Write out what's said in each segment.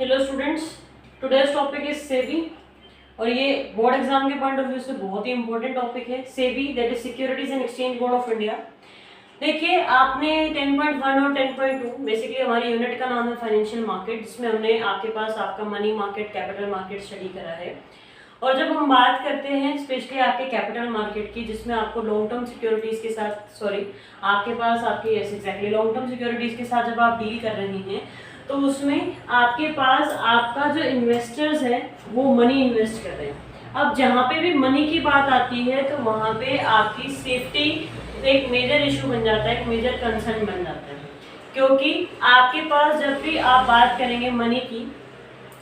Hello students, today's topic is SEBI और ये board exam के पॉइंट ऑफ व्यू से बहुत ही इंपॉर्टेंट टॉपिक है। SEBI that is securities and exchange board of India. देखिए, आपने 10.1 और 10.2 बेसिकली हमारी यूनिट का नाम है फाइनेंशियल मार्केट, जिसमें हमने आपके पास आपका money market, capital market study करा है। और जब हम बात करते हैं स्पेशली आपके कैपिटल मार्केट की, जिसमें आपको लॉन्ग टर्म सिक्योरिटीज के साथ आपके पास आपके एग्जैक्टली लॉन्ग टर्म सिक्योरिटीज के साथ जब आप डील कर रही हैं तो उसमें आपके पास आपका जो इन्वेस्टर्स है वो मनी इन्वेस्ट कर रहे हैं। अब जहाँ पे भी मनी की बात आती है तो वहाँ पे आपकी सेफ्टी एक मेजर इशू बन जाता है, एक मेजर कंसर्न बन जाता है, क्योंकि आपके पास जब भी आप बात करेंगे मनी की,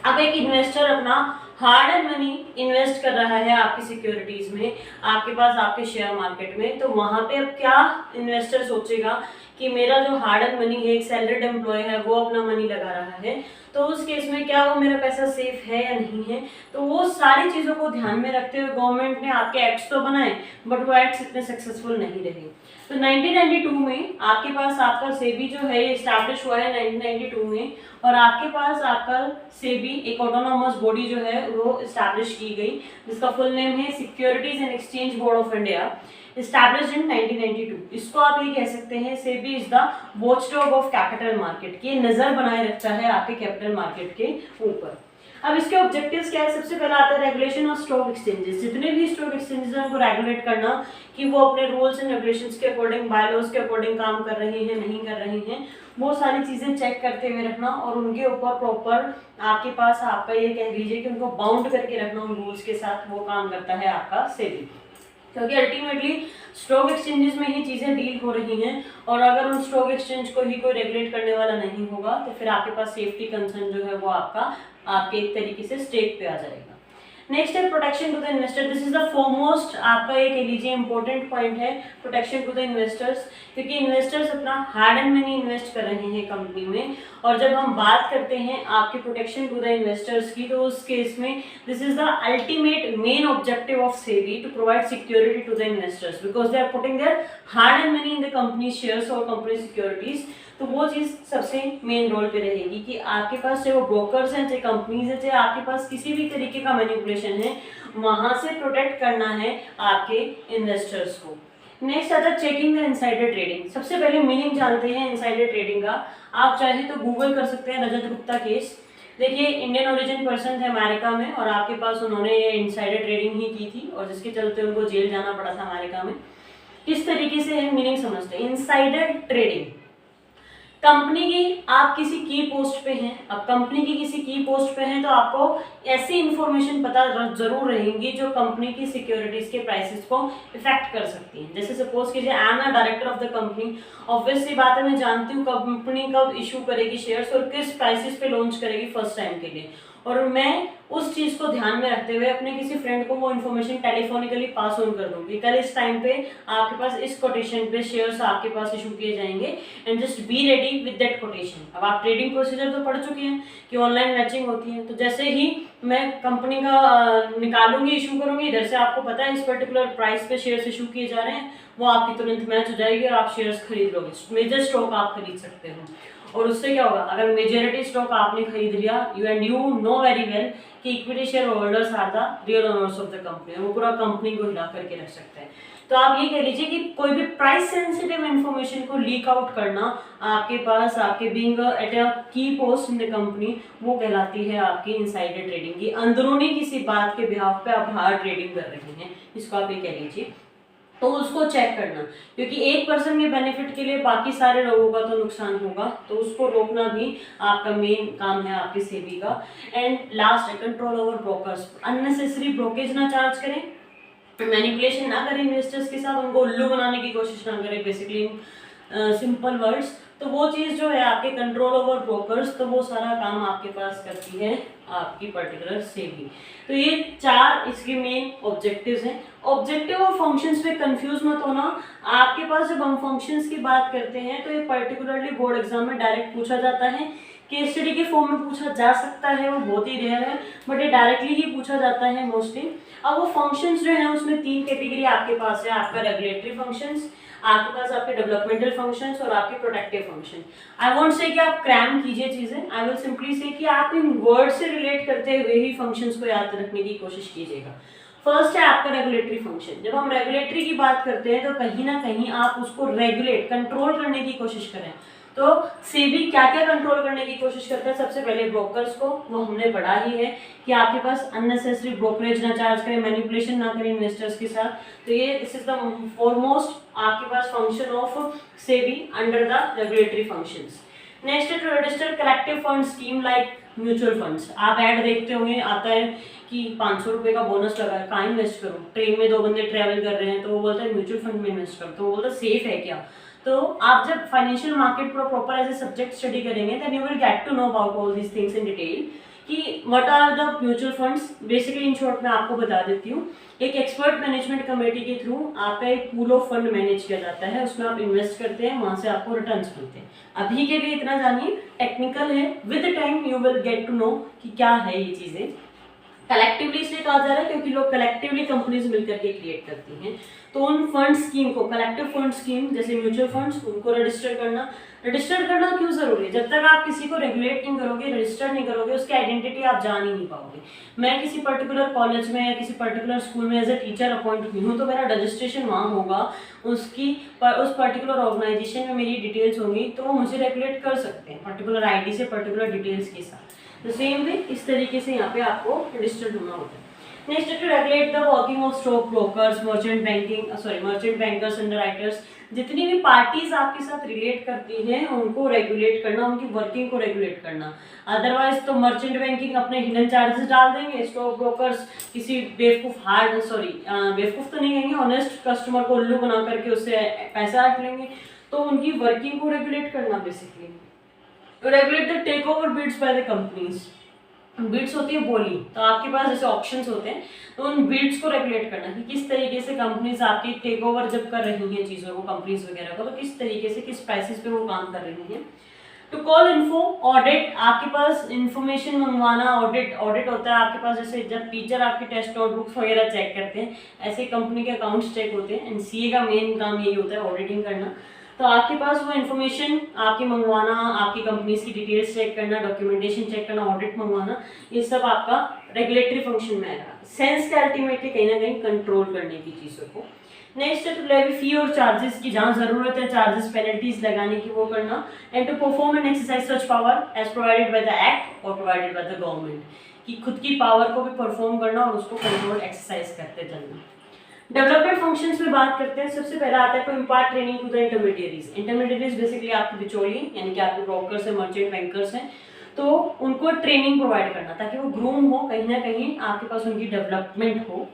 अब एक इन्वेस्टर अपना हार्ड एंड मनी इन्वेस्ट कर रहा है आपकी सिक्योरिटीज में, आपके पास आपके शेयर मार्केट में, तो वहां पे अब क्या इन्वेस्टर सोचेगा कि मेरा जो हार्ड एंड मनी है, एक सैलरीड एम्प्लॉय है, वो अपना मनी लगा रहा है, तो उस केस में क्या वो मेरा पैसा सेफ है या नहीं है। तो वो सारी चीज़ों को ध्यान में रखते हुए गवर्नमेंट ने आपके एक्ट्स तो बनाए, बट वो एक्ट्स इतने सक्सेसफुल नहीं रहे। तो 1992 में आपके पास आपका सेबी जो है ये स्टैब्लिश हुआ है 1992 में, और आपके पास आपका सेबी एक ऑटोनोमस बॉडी जो है वो स्टैब्लिश की गई, जिसका फुल नेम है securities and exchange board of India, established in 1992। इसको आप ये कह सकते हैं SEBI is the watchdog of capital market, की नजर बनाए रखता है आपके कैपिटल मार्केट के ऊपर। अब इसके ऑब्जेक्टिव्स क्या है? सबसे पहला आता है रेगुलेशन ऑफ स्टॉक एक्सचेंजेस। जितने भी स्टॉक एक्सचेंजेस हैं उनको रेगुलेट करना कि वो अपने रूल्स एंड रेगुलेशंस के अकॉर्डिंग, बायलॉज के अकॉर्डिंग काम कर रहे हैं, नहीं कर रहे हैं, वो सारी चीजें चेक करते हुए रखना और उनके ऊपर प्रॉपर आपके पास आपका ये कह लीजिए कि उनको बाउंड करके रखना उन रूल्स के साथ, वो काम करता है आपका सेबी। क्योंकि अल्टीमेटली स्टॉक एक्सचेंजेस में ही चीज़ें डील हो रही हैं, और अगर उन स्टॉक एक्सचेंज को ही कोई रेगुलेट करने वाला नहीं होगा तो फिर आपके पास सेफ्टी कंसर्न जो है वो आपके एक तरीके से स्टेक पे आ जाएगा। नेक्स्ट है protection to the investor. This is the foremost आपका ये कह लीजिए इंपॉर्टेंट पॉइंट है, प्रोटेक्शन टू द इन्वेस्टर्स, क्योंकि इन्वेस्टर्स अपना हार्ड एंड मनी इन्वेस्ट कर रहे हैं कंपनी में, और जब हम बात करते हैं आपके प्रोटेक्शन टू द इन्वेस्टर्स की, तो उस केस में this is the ultimate main objective of SEBI to provide security to the investors, because they are putting their hard and money in the company shares और कंपनी सिक्योरिटीज। तो वो चीज़ सबसे main role पे रहेगी कि आपके पास चाहे वो ब्रोकर्स हैं, चाहे कंपनीज हैं, चाहे आपके पास किसी भी तरीके का मैनिपुलेशन है, वहां से प्रोटेक्ट करना है आपके इन्वेस्टर्स को। नेक्स्ट आता है चेकिंग द इनसाइडर ट्रेडिंग। सबसे पहले मीनिंग जानते हैं इनसाइडर ट्रेडिंग का। आप चाहे तो गूगल कर सकते हैं रजत गुप्ता केस। देखिए, इंडियन ओरिजिन पर्सन थे अमेरिका में, और आपके पास उन्होंने ये इनसाइडर ट्रेडिंग ही की थी, और जिसके चलते उनको जेल जाना पड़ा था अमेरिका में। किस तरीके से है मीनिंग समझते हैं। इनसाइडर ट्रेडिंग, कंपनी की आप किसी की पोस्ट पे हैं, अब कंपनी की किसी की पोस्ट पे हैं तो आपको ऐसी इंफॉर्मेशन पता जरूर रहेंगी जो कंपनी की सिक्योरिटीज के प्राइसेस को इफेक्ट कर सकती हैं। जैसे सपोज कीजिए I am a director of the company, obvious सी बात है मैं जानती हूँ कंपनी कब इशू करेगी शेयर्स और किस प्राइसेस पे लॉन्च करेगी फर्स्ट टाइम के लिए, और मैं उस चीज़ को ध्यान में रखते हुए अपने किसी फ्रेंड को वो इन्फॉर्मेशन टेलीफोनिकली पास ऑन कर दूंगी, कल इस टाइम पे आपके पास इस कोटेशन पे शेयर्स आपके पास इशू किए जाएंगे, and just be ready with that quotation. अब आप ट्रेडिंग प्रोसीजर तो पढ़ चुके हैं कि ऑनलाइन मैचिंग होती है, तो जैसे ही मैं कंपनी का निकालूंगी, इशू करूंगी, इधर से आपको पता है इस पर्टिकुलर प्राइस पे शेयर्स इशू किए जा रहे हैं, वो आपकी तुरंत मैच हो जाएगी और आप शेयर्स खरीद लोगे। मेजर स्टॉक आप खरीद सकते हो, और उससे क्या होगा, अगर मेजॉरिटी स्टॉक आपने खरीद लिया, यू नो वेरी वेल कि equity share holders are the real owners of the company, वो पूरा कंपनी को हिला करके रख सकते हैं। तो आप ये कह लीजिए कि कोई भी प्राइस सेंसिटिव इंफॉर्मेशन को लीक आउट करना आपके पास आपके बीइंग एट अ की पोस्ट इन द कंपनी, वो कहलाती है आपकी इनसाइडर ट्रेडिंग की। अंदरूनी किसी बात के बिहाफ पे आप बाहर ट्रेडिंग कर रहे हैं, इसको आप ये कह लीजिए, तो उसको चेक करना, क्योंकि एक पर्सन के बेनिफिट के लिए बाकी सारे लोगों का तो नुकसान होगा, तो उसको रोकना भी आपका मेन काम है आपके सेबी का। एंड लास्ट है control over brokers. Unnecessary brokerage ना चार्ज करें, मैनिपुलेशन ना करें इन्वेस्टर्स के साथ, उनको उल्लू बनाने की कोशिश ना करें, बेसिकली सिंपल वर्ड्स। तो वो चीज़ जो है आपके कंट्रोल ओवर ब्रोकर्स, तो वो सारा काम आपके पास करती है आपकी पर्टिकुलर सेबी। तो ये चार इसके मेन ऑब्जेक्टिव्स हैं। ऑब्जेक्टिव और फंक्शंस पे कंफ्यूज मत होना। आपके पास जब हम फंक्शंस की बात करते हैं तो ये पर्टिकुलरली बोर्ड एग्जाम में डायरेक्ट पूछा जाता है केस स्टडी के फॉर्म में पूछा जा सकता है, वो बहुत ही रेयर है, बट ये डायरेक्टली ही पूछा जाता है मोस्टली। अब वो फंक्शंस जो है उसमें 3 कैटेगरी आपके पास है, आपका रेगुलेटरी फंक्शंस, आपके पास आपके डेवलपमेंटल फंक्शंस और आपके protective function. I won't say कि आप क्रैम कीजिए चीजें, आई विल सिंपली से कि आप इन वर्ड से रिलेट करते हुए ही फंक्शंस को याद रखने की कोशिश कीजिएगा। फर्स्ट है आपका रेगुलेटरी फंक्शन। जब हम रेगुलेटरी की बात करते हैं तो कहीं ना कहीं आप उसको रेगुलेट कंट्रोल करने की कोशिश करें। तो सेबी क्या क्या कंट्रोल करने की कोशिश करता है? सबसे पहले ब्रोकर्स को, वो हमने पढ़ा ही है कि आपके पास अननेसेसरी ब्रोकरेज ना चार्ज करें, मैनिपुलेशन ना करें इन्वेस्टर्स के साथ। तो ये दिस इज द फॉरमोस्ट आपके पास function of SEBI under the regulatory functions. Next है to register collective fund scheme like mutual funds. आप ऐड देखते होंगे, आता है कि 500 रुपये का बोनस लगा है, कहाँ इन्वेस्ट करूँ? ट्रेन में 2 बंदे ट्रैवल कर रहे हैं तो वो बोलता है म्यूचुअल फंड में इन्वेस्ट करो, तो वो बोलता है सेफ है क्या? तो आप जब फाइनेंशियल मार्केट को proper as a subject study करेंगे then you will get to know about all these things in detail कि what are the mutual funds. Basically in short मैं आपको बता देती हूँ, एक एक्सपर्ट मैनेजमेंट कमेटी के थ्रू आपका एक पूल ऑफ फंड मैनेज किया जाता है, उसमें आप इन्वेस्ट करते हैं, वहां से आपको रिटर्न्स मिलते हैं। अभी के लिए इतना जानिए, टेक्निकल है, with time you will get to know कि क्या है ये चीजें। कलेक्टिवली इसलिए कहा जा रहा है क्योंकि लोग कलेक्टिवली कंपनीज मिलकर के क्रिएट करती हैं। तो उन फंड स्कीम को, कलेक्टिव फंड स्कीम जैसे म्यूचुअल फंड्स, उनको रजिस्टर करना क्यों जरूरी है? जब तक आप किसी को रेगुलेट नहीं करोगे, रजिस्टर नहीं करोगे, उसकी आइडेंटिटी आप जान ही नहीं पाओगे। मैं किसी पर्टिकुलर कॉलेज में या किसी पर्टिकुलर स्कूल में एज ए टीचर अपॉइंट हुई हूँ तो मेरा रजिस्ट्रेशन वहाँ होगा, उस पर्टिकुलर ऑर्गेनाइजेशन में मेरी डिटेल्स होंगी, तो वो मुझे रेगुलेट कर सकते हैं पर्टिकुलर आईडी से, पर्टिकुलर डिटेल्स के साथ। तो सेम वे इस तरीके से यहाँ पे आपको रजिस्टर्ड होना होता है। Next to regulate the working of stock brokers, merchant bankers, underwriters. जितनी भी पार्टीज आपके साथ रिलेट करती हैं उनको रेगुलेट करना, उनकी वर्किंग को रेगुलेट करना। अदरवाइज तो मर्चेंट बैंकिंग अपने हिडन चार्जेस डाल देंगे, स्टॉक ब्रोकर्स किसी बेवकूफ तो नहीं कहेंगे, ऑनेस्ट कस्टमर को उल्लू बना करके उससे पैसा रख लेंगे। तो उनकी वर्किंग को रेगुलेट करना बेसिकली। तो regulate the take over bids by the companies. Bids होती है बोली, तो आपके पास जैसे ऑप्शंस होते हैं, तो उन बिड्स को रेगुलेट करना कि किस तरीके से कंपनीज आपकी टेक ओवर जब कर रही हैं चीज़ों को, कंपनीज वगैरह को, तो किस तरीके से किस प्राइसेस पे वो काम कर रही हैं। टू कॉल इन्फो, ऑडिट, आपके पास इंफॉर्मेशन मंगवाना, ऑडिट होता है आपके पास। जैसे जब टीचर आपके टेस्ट नोटबुक्स वगैरह चेक करते हैं, ऐसे कंपनी के अकाउंट्स चेक होते हैं, एंड सीए का मेन काम यही होता है, ऑडिटिंग करना। तो आपके पास वो इन्फॉर्मेशन आपकी मंगवाना, आपकी कंपनीज की डिटेल्स चेक करना, डॉक्यूमेंटेशन चेक करना, ऑडिट मंगवाना, ये सब आपका रेगुलेटरी फंक्शन में आएगा। सेंस के अल्टीमेटली कहीं ना कहीं कंट्रोल करने की चीज़ों को। नेक्स्ट है टू लेवी फी और चार्जेस की, जहाँ जरूरत है चार्जेस पेनल्टीज लगाने की वो करना। And to perform and exercise such power as provided by the act और प्रोवाइडेड बाय द गवर्नमेंट, कि खुद की पावर को भी परफॉर्म करना और उसको कंट्रोल एक्सरसाइज करते चलना। डेवलपमेंट फंक्शंस में बात करते हैं, सबसे पहला आता है to impart training to the intermediaries. Intermediaries basically आपके बिचौलिए, यानी कि आपके ब्रोकर्स हैं, मर्चेंट बैंकर्स हैं, तो उनको ट्रेनिंग प्रोवाइड करना ताकि वो ग्रूम हो, कहीं ना कहीं आपके पास उनकी डेवलपमेंट हो।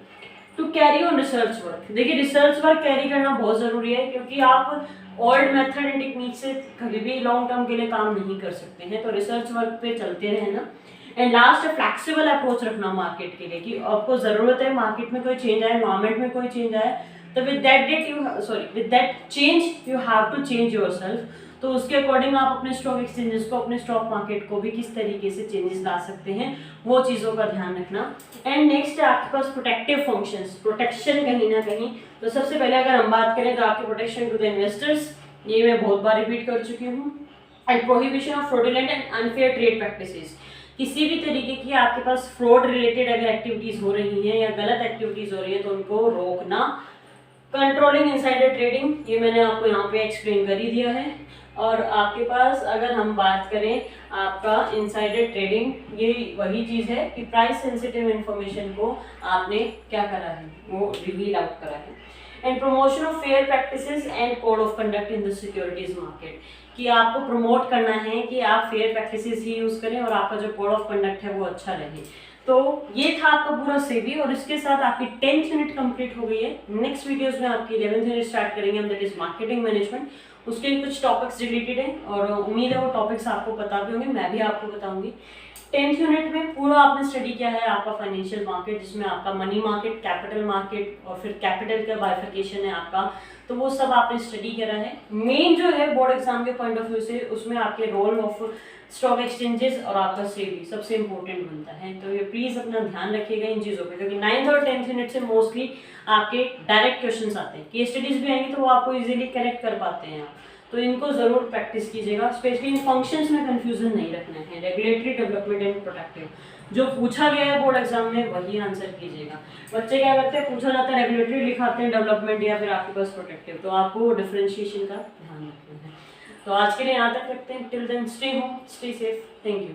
To carry on research work, देखिए रिसर्च वर्क कैरी करना बहुत ज़रूरी है, क्योंकि आप ओल्ड मेथड एंड टेक्निक से कभी भी लॉन्ग टर्म के लिए काम नहीं कर सकते हैं, तो रिसर्च वर्क पे चलते रहना। एंड लास्ट है फ्लेक्सिबल अप्रोच रखना मार्केट के लिए, कि आपको ज़रूरत है मार्केट में कोई चेंज आए, एनवायरमेंट में कोई चेंज आए, तो with that change you have to change yourself. तो उसके अकॉर्डिंग आप अपने स्टॉक एक्सचेंजेस को, अपने स्टॉक मार्केट को भी किस तरीके से चेंजेस ला सकते हैं, वो चीज़ों का ध्यान रखना। एंड नेक्स्ट है आपके पास प्रोटेक्टिव फंक्शंस, प्रोटेक्शन कहीं ना कहीं। तो सबसे पहले अगर हम बात करें तो आपके प्रोटेक्शन टू द इन्वेस्टर्स, ये मैं बहुत बार रिपीट कर चुकी हूँ। And prohibition of fraudulent and unfair trade practices, किसी भी तरीके की आपके पास फ्रॉड रिलेटेड अगर एक्टिविटीज़ हो रही हैं या गलत एक्टिविटीज़ हो रही है तो उनको रोकना। कंट्रोलिंग इनसाइडर ट्रेडिंग, ये मैंने आपको यहाँ पे एक्सप्लेन कर ही दिया है। और आपके पास अगर हम बात करें आपका इनसाइडर ट्रेडिंग, ये वही चीज़ है कि प्राइस सेंसिटिव इन्फॉर्मेशन को आपने क्या करा है, वो रिवील आउट करा है। And promotion of fair practices and code of conduct in the securities market, कि आपको प्रमोट करना है कि आप फेयर प्रैक्टिसेस ही यूज़ करें और आपका जो कोड ऑफ कंडक्ट है वो अच्छा रहे। तो ये था आपका पूरा सेबी, और इसके साथ आपकी 10th यूनिट कंप्लीट हो गई है। नेक्स्ट वीडियोस में आपकी 11th यूनिट स्टार्ट करेंगे हम, दैट इज मार्केटिंग मैनेजमेंट। उसके कुछ टॉपिक्स रिलेटेड है और उम्मीद है वो टॉपिक्स आपको पता भी होंगे, मैं भी आपको बताऊंगी। 10th यूनिट में पूरा आपने स्टडी किया है आपका फाइनेंशियल मार्केट, जिसमें आपका मनी मार्केट, कैपिटल मार्केट और फिर कैपिटल का बाइफिकेशन है आपका तो वो सब आपने स्टडी करा है। मेन जो है बोर्ड एग्जाम के पॉइंट ऑफ व्यू से उसमें आपके रोल ऑफ स्टॉक एक्सचेंजेस और आपका सेबी सबसे इंपॉर्टेंट बनता है। तो ये प्लीज अपना ध्यान रखिएगा इन चीज़ों पे, क्योंकि 9th और 10th यूनिट से मोस्टली आपके डायरेक्ट क्वेश्चंस आते हैं। केस स्टडीज भी आएंगी तो वो आपको इजीली करेक्ट कर पाते हैं आप, तो इनको जरूर प्रैक्टिस कीजिएगा। स्पेशली इन फंक्शंस में कंफ्यूजन नहीं रखना है। रेगुलेटरी, डेवलपमेंट एंड प्रोटेक्टिव जो पूछा गया है बोर्ड एग्जाम में वही आंसर कीजिएगा। बच्चे क्या करते हैं, पूछा जाता है रेगुलेटरी लिखाते हैं, डेवलपमेंट या फिर आपके पास प्रोटेक्टिव, तो आपको डिफरेंशिएशन का ध्यान रखना है। तो आज के लिए यहाँ तक रखते हैं। Till then stay home, stay safe, thank you.